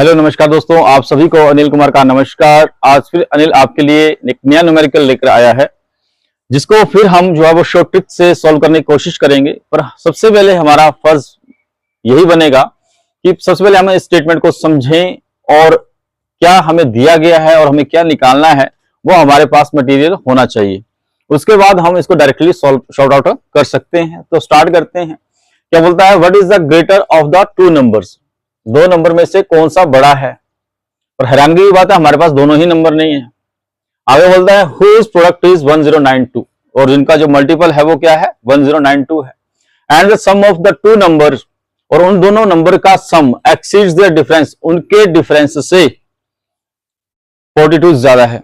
Hello नमस्कार दोस्तों, आप सभी को अनिल कुमार का नमस्कार। आज फिर अनिल आपके लिए एक नया न्यूमेरिकल लेकर आया है, जिसको फिर हम जो है वो शॉर्ट ट्रिक से सॉल्व करने की कोशिश करेंगे। पर सबसे पहले हमारा फर्ज यही बनेगा कि सबसे पहले हम इस स्टेटमेंट को समझें और क्या हमें दिया गया है और हमें क्या निकालना है वो हमारे पास मटेरियल होना चाहिए। उसके बाद हम इसको डायरेक्टली सॉर्ट आउट कर सकते हैं। तो स्टार्ट करते हैं। क्या बोलता है, what is the greater of the two numbers? दो नंबर में से कौन सा बड़ा है? और हैरानगी की बात है, हमारे पास दोनों ही नंबर नहीं है। आगे बोलता है हुज प्रोडक्ट इज 1092, और इनका जो मल्टीपल है वो क्या है? 1092 है। And the sum of the two numbers, और उन दोनों नंबर का सम एक्सीड्स देयर डिफरेंस, उनके डिफरेंस से 42 ज्यादा है।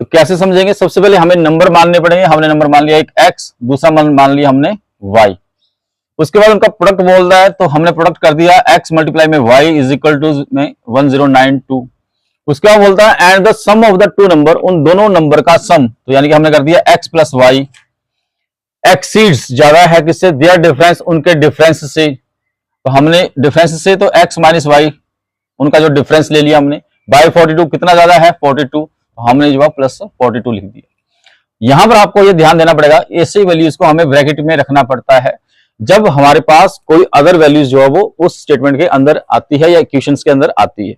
तो कैसे समझेंगे? सबसे पहले हमें नंबर मानने पड़ेंगे। हमने नंबर मान लिया एक x, दूसरा मान लिया हमने y। उसके बाद उनका प्रोडक्ट बोल रहा है, तो हमने प्रोडक्ट कर दिया x मल्टीप्लाई में y इज इक्वल टू में 1092। उसके बाद बोलता है and the sum of the two number, उन दोनों नंबर का सम, तो यानी कि हमने कर दिया x प्लस वाई एक्सीड्स ज्यादा है किससे? देयर डिफरेंस, उनके डिफरेंस से। तो हमने डिफरेंस से तो x माइनस वाई, उनका जो डिफरेंस ले लिया हमने। बाई 42 कितना ज्यादा है? 42, तो हमने जो प्लस 42 लिख दिया। यहां पर आपको ये ध्यान देना पड़ेगा, ऐसे वैल्यूज को हमें ब्रैकेट में रखना पड़ता है जब हमारे पास कोई अदर वैल्यूज जो है वो उस स्टेटमेंट के अंदर आती है या इक्वेशंस के अंदर आती है।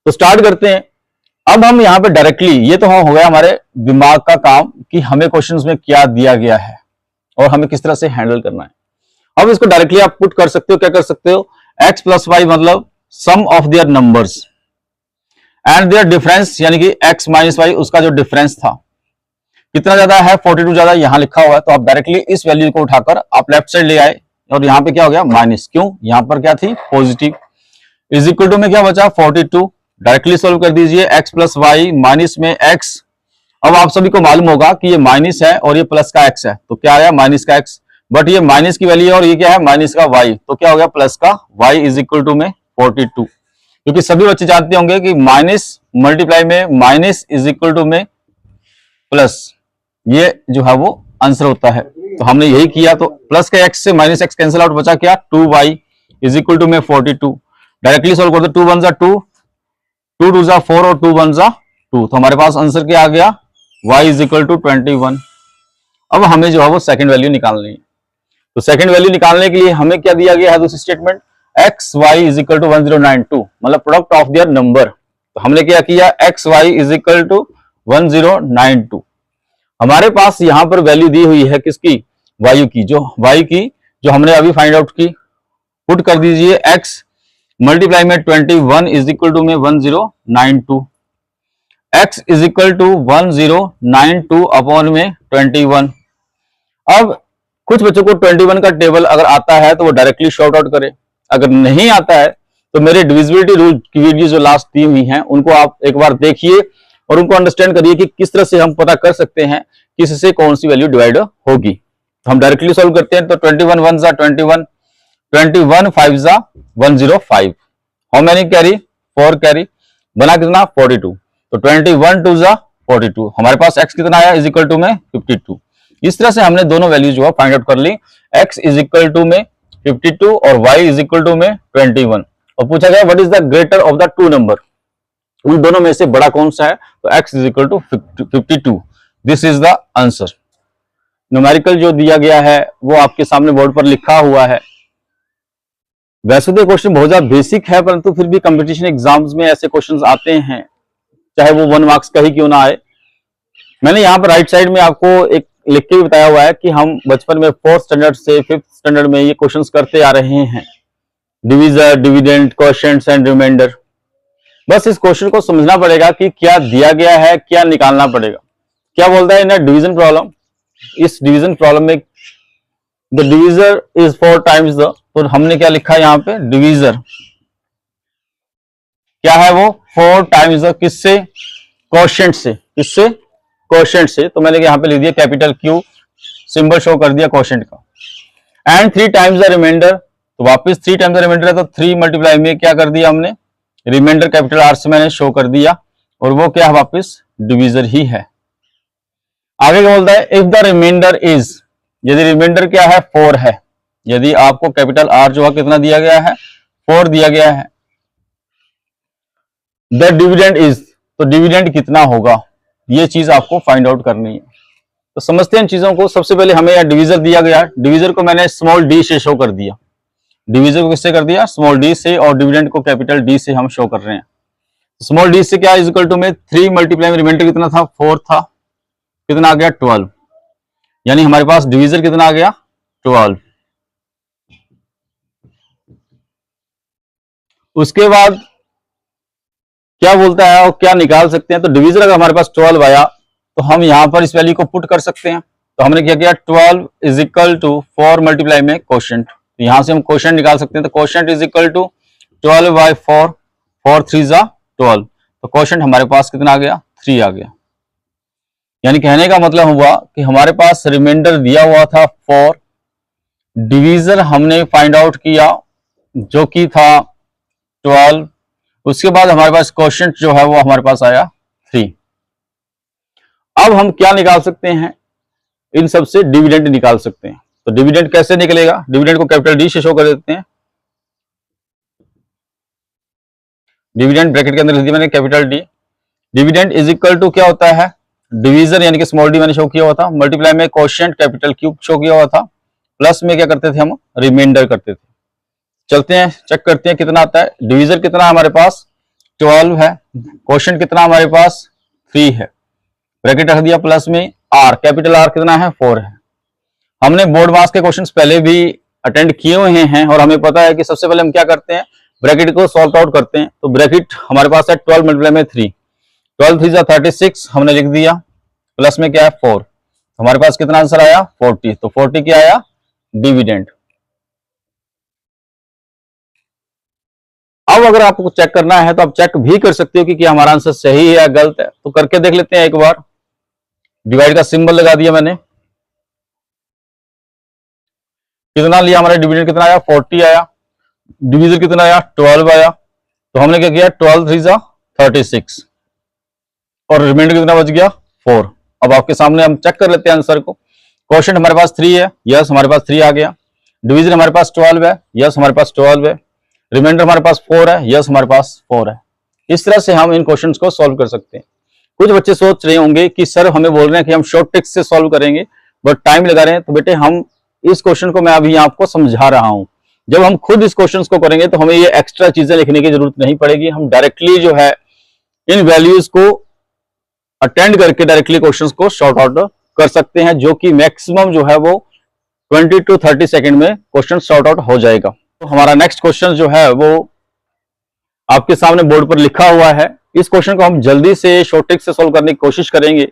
तो स्टार्ट करते हैं। अब हम यहां पे डायरेक्टली, ये तो हो गया हमारे दिमाग का काम कि हमें क्वेश्चंस में क्या दिया गया है और हमें किस तरह से हैंडल करना है। अब इसको डायरेक्टली आप पुट कर सकते हो। क्या कर सकते हो? x प्लस वाई मतलब sum of their numbers and their difference, यानी कि x माइनस वाई, उसका जो डिफरेंस था कितना ज्यादा है? 42 ज्यादा यहां लिखा हुआ है। तो आप डायरेक्टली इस वैल्यू को उठाकर आप लेफ्ट साइड ले आए, और यहां पे क्या हो गया? माइनस। क्यों? यहां पर क्या थी? पॉजिटिव। इज इक्वल टू में क्या बचा? 42। डायरेक्टली सोल्व कर दीजिए। x प्लस वाई माइनस में x। अब आप सभी को मालूम होगा कि ये माइनस है और ये प्लस का x है, तो क्या आया? माइनस का x। बट ये माइनस की वैल्यू है और ये क्या है? माइनस का y, तो क्या हो गया? प्लस का y इज इक्वल टू में 42। क्योंकि सभी बच्चे जानते होंगे कि माइनस मल्टीप्लाई में माइनस इज इक्वल टू में प्लस, ये जो है वो आंसर होता है। तो हमने यही किया। तो प्लस के x से माइनस x कैंसिल आउट, बचा क्या? 2y इज इक्वल टू में 42। डायरेक्टली सॉल्व कर दो। 2 1 जा 2, 2 2 जा 4 और 2 1 जा 2। तो हमारे पास आंसर क्या आ गया? y is equal to 21। अब हमें जो है वो सेकंड वैल्यू निकालनी है। तो सेकंड वैल्यू निकालने के लिए हमें क्या दिया गया है? दूसरी statement x y is equal to 1092, मतलब प्रोडक्ट ऑफ देयर नंबर। तो हमने क्या किया? x y is equal to 1092। हमारे पास यहां पर वैल्यू दी हुई है किसकी? वायु की। जो हमने अभी फाइंड आउट की। पुट कर दीजिए x मल्टीप्लाई में 21 इज इक्वल टू में 1092। x is equal to 1092 upon में 21। अब कुछ बच्चों को 21 का टेबल अगर आता है तो वो डायरेक्टली शॉर्ट आउट करे। अगर नहीं आता है तो मेरे डिविजिबिलिटी रूल की वीडियो जो लास्ट दी हुई हैं उनको आप एक बार देखिए और उनको अंडरस्टैंड करिए कि किस तरह से हम पता कर सकते हैं किससे कौन सी वैल्यू डिवाइड होगी। तो हम डायरेक्टली सॉल्व करते हैं। तो 21 1 जा 21, 21 5 जा 105। How many carry? 4 कैरी। बना कितना? 42। तो 21 2 जा 42। हमारे पास x कितना आया? इज इक्वल टू में 52। इस तरह से हमने दोनों वैल्यू जो है फाइंड आउट कर ली। x इज इक्वल टू में 52 और y इज इक्वल टू में 21। और पूछा गया what is the greater of the two number, उन दोनों में से बड़ा कौन सा है? तो x is equal to 52। This is the answer. Numerical जो दिया गया है वो आपके सामने बोर्ड पर लिखा हुआ है। वैसे तो क्वेश्चन बहुत ज्यादा बेसिक है, परंतु फिर भी कंपटीशन एग्जाम्स में ऐसे क्वेश्चंस आते हैं, चाहे वो 1 मार्क्स का ही क्यों ना आए। मैंने यहाँ पर राइट साइड में आपको एक लिख के भी बताया हुआ है कि हम बचपन में 4th स्टैंडर्ड से 5th स्टैंडर्ड में ये क्वेश्चंस करते आ रहे हैं। Divisor, dividend, coefficients and remainder. बस इस क्वेश्चन को समझना पड़ेगा कि क्या दिया गया है, क्या निकालना पड़ेगा। क्या बोलता है इन डिवीजन प्रॉब्लम? इस डिवीजन प्रॉब्लम में the divisor is 4 times the, तो हमने क्या लिखा है यहाँ पे? डिविजर क्या है वो? 4 टाइम्स द किससे? कोएफिशिएंट से। किससे? कोएफिशिएंट से। तो मैंने यहाँ पे लिख दिया कैपिटल Q, सिंबल शो कर दिया कोएफिशिएंट का। एंड 3 टाइम्स द रिमाइंडर, तो वापस 3 टाइम्स द रिमाइंडर है, तो 3 मल्टीप्लाई में क्या कर दिया हमने? रिमाइंडर कैपिटल R से मैंने शो कर दिया, और वो क्या है? वापस डिविजर ही है। आगे क्या बोलता है? इफ द रिमाइंडर इज, यदि रिमाइंडर क्या है? 4 है। यदि आपको कैपिटल R जो है कितना दिया गया है? 4 दिया गया है, द डिविडेंड इज, तो डिविडेंड कितना होगा, ये चीज आपको फाइंड आउट करनी है। तो समझते हैं इन चीजों को। सबसे पहले हमें यहाँ डिविजर दिया गया, डिविजर को मैंने स्मॉल डी से शो कर दिया, डिविजर को किससे कर दिया, स्मॉल डी से, और डिविडेंड को कैपिटल डी से हम शो कर रहे हैं। स्मॉल डी से क्या इज इक्वल टू में 3 मल्टीप्लाई में रिमाइंडर कितना था, 4 था, कितना आ गया 12, यानी हमारे पास डिविजर कितना आ गया 12। उसके बाद क्या बोलता है और क्या निकाल सकते हैं, तो डिविजर अगर हमारे पास 12 आया तो हम यहां पर इस वैल्यू को पुट कर सकते हैं। तो हमने क्या किया, 12 इज इक्वल टू 4 मल्टीप्लाई में क्वोशंट, तो यहां से हम क्वोशंट निकाल सकते हैं। तो quotient is equal to 12 by 4, 4 3 जा 12, तो क्वोशंट हमारे पास कितना आ गया 3 आ गया। यानी कहने का मतलब हुआ कि हमारे पास रिमाइंडर दिया हुआ था 4, डिवीजर हमने फाइंड आउट किया जो कि था 12, उसके बाद हमारे पास क्वोशंट जो है वो हमारे पास आया 3। अब हम क्या निकाल सकते हैं, इन सब से डिविडेंड निकाल सकते हैं। तो डिविडेंड कैसे निकलेगा, डिविडेंड को कैपिटल डी से शो कर देते हैं। डिविडेंड ब्रैकेट के अंदर लिख दिया मैंने capital D. Dividend is equal to क्या होता है, डिवीजर यानी कि स्मॉल डी मैंने शो किया हुआ था, मल्टीप्लाई में क्वोशंट कैपिटल क्यू शो किया हुआ था, प्लस में क्या करते थे हम, रिमाइंडर करते थे। चलते हैं चेक करते हैं कितना आता है। डिवीजर कितना हमारे पास 12 है, क्वोशंट कितना हमारे पास 3 है, ब्रैकेट रख दिया, प्लस में आर, कैपिटल आर कितना है 4 है। हमने बोर्ड मास के क्वेश्चंस पहले भी अटेंड किए हुए हैं और हमें पता है कि सबसे पहले हम क्या करते हैं, ब्रैकेट को सॉल्व आउट करते हैं। तो ब्रैकेट हमारे पास है 12 मल्टीप्लाई में 3, 12 3 36 हमने लिख दिया, प्लस में क्या है 4, हमारे पास कितना आंसर आया 40। तो 40 क्या आया, डिविडेंड। अब अगर आपको चेक करना है तो आप चेक भी कर सकते हो कि क्या हमारा आंसर सही है या गलत है। तो करके देख लेते हैं एक बार। डिवाइड का सिंबल लगा दिया मैंने, कितना लिया, हमारा डिविडेंड कितना आया 40 आया, डिवीजर कितना आया 12 आया। तो हमने क्या किया 12 3 जा 36 और रिमाइंडर कितना बच गया 4। अब आपके सामने हम चेक कर लेते हैं आंसर को। क्वोशंट हमारे पास 3 है, यस हमारे पास 3 आ गया। डिवीजन हमारे पास 12 है, यस हमारे पास 12 है। रिमाइंडर हमारे पास 4 है, यस हमारे पास 4 है। इस तरह से हम इन क्वेश्चंस को सॉल्व कर सकते हैं। कुछ बच्चे सोच रहे होंगे कि सर हमें बोल रहे हैं कि हम शॉर्ट ट्रिक्स से सॉल्व करेंगे बट टाइम लगा रहे हैं। तो बेटे हम इस क्वेश्चन को मैं अभी आपको समझा रहा हूं, जब हम खुद इस क्वेश्चन को करेंगे तो हमें ये एक्स्ट्रा चीजें लिखने की जरूरत नहीं पड़ेगी। हम डायरेक्टली जो है इन वैल्यूज को अटेंड करके डायरेक्टली क्वेश्चंस को शॉर्ट आउट कर सकते हैं, जो कि मैक्सिमम जो है वो 20 to 30 सेकंड में क्वेश्चन शॉर्ट आउट हो जाएगा। तो हमारा नेक्स्ट क्वेश्चन जो है वो आपके सामने बोर्ड पर लिखा हुआ है। इस क्वेश्चन को हम जल्दी से शॉर्ट ट्रिक से सॉल्व करने की कोशिश करेंगे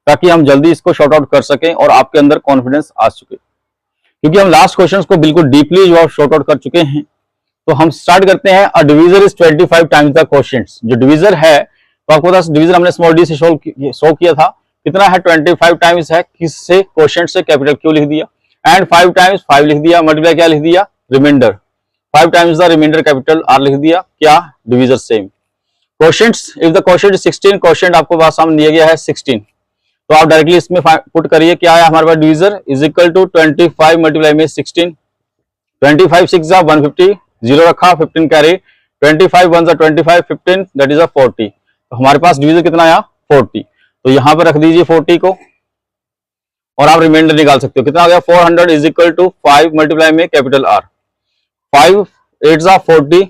ताकि हम जल्दी इसको शॉर्ट आउट कर सकें और आपके अंदर कॉन्फिडेंस आ सके, क्योंकि हम लास्ट क्वेश्चन को बिल्कुल डीपली जो शॉर्ट आउट कर चुके हैं। तो हम स्टार्ट करते हैं। अ डिवीजर इज 25 टाइम्स द क्वोशंट्स। जो डिवीजर है तो आपको पता है डिवीजर हमने स्मॉल डी से शो किया था, कितना है 25 टाइम्स है, किससे क्वोशंट से कैपिटल क्यू लिख दिया एंड 5 टाइम्स 5 लिख दिया, मल्टीप्लाई क्या लिख दिया remainder, 5 times the remainder capital R लिख दिया, क्या divisor same. Quotients, if the quotient is 16, quotient आपको पास सामने दिया गया है 16, तो आप डायरेक्टली इसमें पुट करिए क्या है हमारे पास, divisor is equal to 25 multiply में 16, 25 6 जा 150, 0 रखा, 15 कैरी, 25 1 जा 25, 15 दैट इज अ 40। तो हमारे पास डिवीजर कितना आया 40, तो यहां पर रख दीजिए 40 को और आप रिमाइंडर निकाल सकते हो। कितना आ गया 400 इज इक्वल टू 5 मल्टीप्लाई में कैपिटल आर, 5 8 जा 40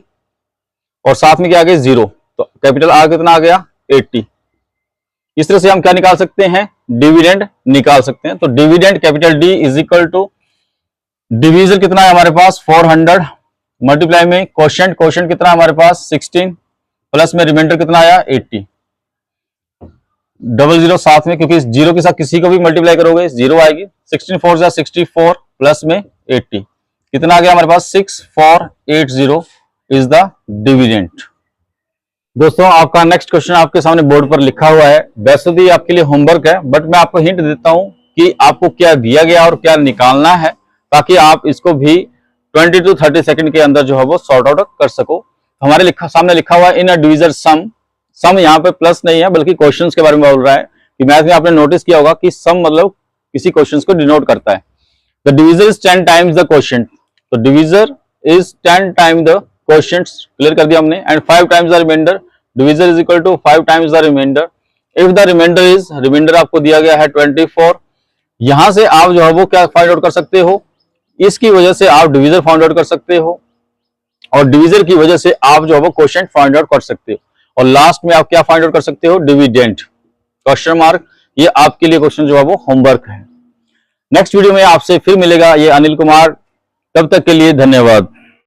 और साथ में क्या आ गया 0, तो कैपिटल आर कितना आ गया 80। इस तरह से हम क्या निकाल सकते हैं, डिविडेंड निकाल सकते हैं। तो dividend capital D is equal to divisor कितना है हमारे पास 400 मल्टीप्लाई में क्वोशंट, क्वोशंट कितना हमारे पास 16 प्लस में रिमाइंडर कितना आया 80, डबल जीरो साथ में, क्योंकि जीरो के साथ किसी को भी मल्टीप्लाई करोगे जीरो आएगी, 16 4 जा 64 प्लस में 80, कितना आ गया हमारे पास 6480 इज द डिविडेंड। दोस्तों आपका नेक्स्ट क्वेश्चन आपके सामने बोर्ड पर लिखा हुआ है। वैसे तो ये आपके लिए होमवर्क है बट मैं आपको हिंट देता हूं कि आपको क्या दिया गया और क्या निकालना है, ताकि आप इसको भी 20 to 30 सेकंड के अंदर जो है वो सॉर्ट आउट कर सको। हमारे सामने लिखा हुआ है इन अ डिवीजर सम, सम यहाँ पे प्लस नहीं है बल्कि क्वेश्चंस के बारे में बोल रहा है कि मैथ में आपने नोटिस किया होगा कि सम मतलब किसी क्वेश्चंस को डिनोट करता है। The divisor is 10 times the quotient, तो divisor is 10 times the quotients, clear कर दिया हमने, and 5 times the remainder, divisor is equal to 5 times the remainder. If the remainder is, remainder आपको दिया गया है 24। यहां से आप जो है वो क्या फाइंड आउट कर सकते हो, इसकी वजह से आप डिविजर फाइंड आउट कर सकते हो, और डिविजर की वजह से आप जो है वो क्वोशिएंट फाइंड आउट कर सकते हो, और लास्ट में आप क्या फाइंड आउट कर सकते हो, डिविडेंड, क्वेश्चन मार्क। ये आपके लिए क्वेश्चन जो है वो होमवर्क है। नेक्स्ट वीडियो में आपसे फिर मिलेगा ये अनिल कुमार। तब तक के लिए धन्यवाद।